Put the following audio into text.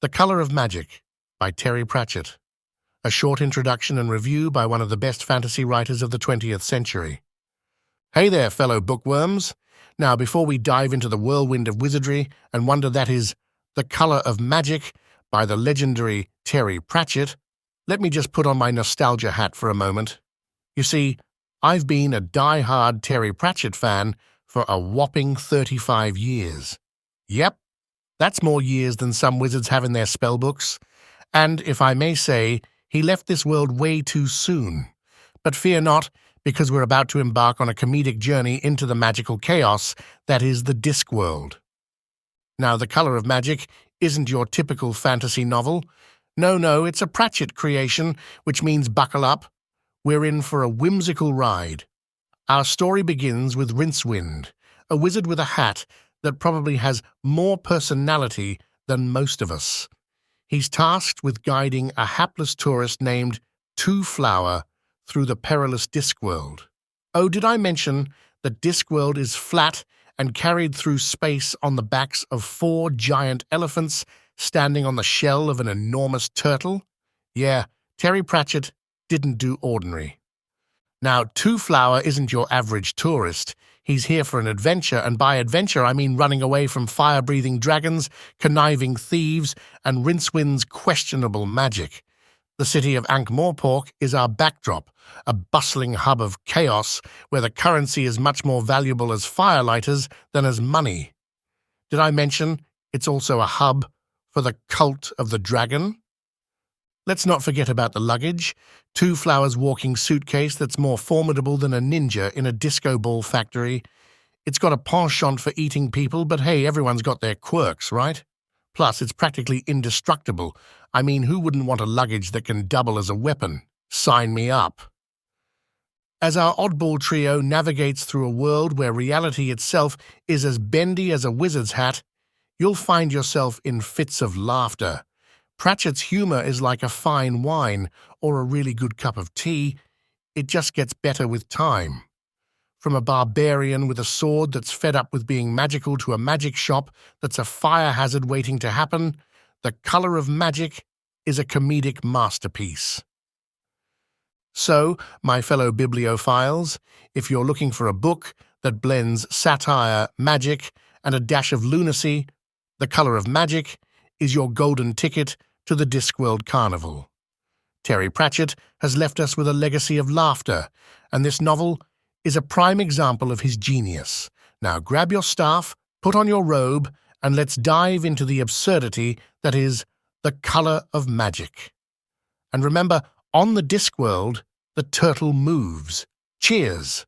The Color of Magic by Terry Pratchett. A short introduction and review by one of the best fantasy writers of the 20th century. Hey there, fellow bookworms. Now, before we dive into the whirlwind of wizardry and wonder that is The Color of Magic by the legendary Terry Pratchett, let me just put on my nostalgia hat for a moment. You see, I've been a die-hard Terry Pratchett fan for a whopping 35 years. Yep. That's more years than some wizards have in their spellbooks, and, if I may say, he left this world way too soon. But fear not, because we're about to embark on a comedic journey into the magical chaos that is the Discworld. Now, The Color of Magic isn't your typical fantasy novel. No, it's a Pratchett creation, which means buckle up. We're in for a whimsical ride. Our story begins with Rincewind, a wizard with a hat that probably has more personality than most of us. He's tasked with guiding a hapless tourist named Twoflower through the perilous Discworld. Oh, did I mention that Discworld is flat and carried through space on the backs of 4 giant elephants standing on the shell of an enormous turtle? Yeah, Terry Pratchett didn't do ordinary. Now, Twoflower isn't your average tourist. He's here for an adventure, and by adventure I mean running away from fire-breathing dragons, conniving thieves, and Rincewind's questionable magic. The city of Ankh-Morpork is our backdrop, a bustling hub of chaos where the currency is much more valuable as firelighters than as money. Did I mention it's also a hub for the cult of the dragon? Let's not forget about the luggage, Twoflower's walking suitcase that's more formidable than a ninja in a disco ball factory. It's got a penchant for eating people, but hey, everyone's got their quirks, right? Plus, it's practically indestructible. I mean, who wouldn't want a luggage that can double as a weapon? Sign me up. As our oddball trio navigates through a world where reality itself is as bendy as a wizard's hat, you'll find yourself in fits of laughter. Pratchett's humor is like a fine wine or a really good cup of tea. It just gets better with time. From a barbarian with a sword that's fed up with being magical to a magic shop that's a fire hazard waiting to happen, The Color of Magic is a comedic masterpiece. So, my fellow bibliophiles, if you're looking for a book that blends satire, magic, and a dash of lunacy, The Color of Magic is your golden ticket to the Discworld Carnival. Terry Pratchett has left us with a legacy of laughter, and this novel is a prime example of his genius. Now grab your staff, put on your robe, and let's dive into the absurdity that is The Color of Magic. And remember, on the Discworld, the turtle moves. Cheers!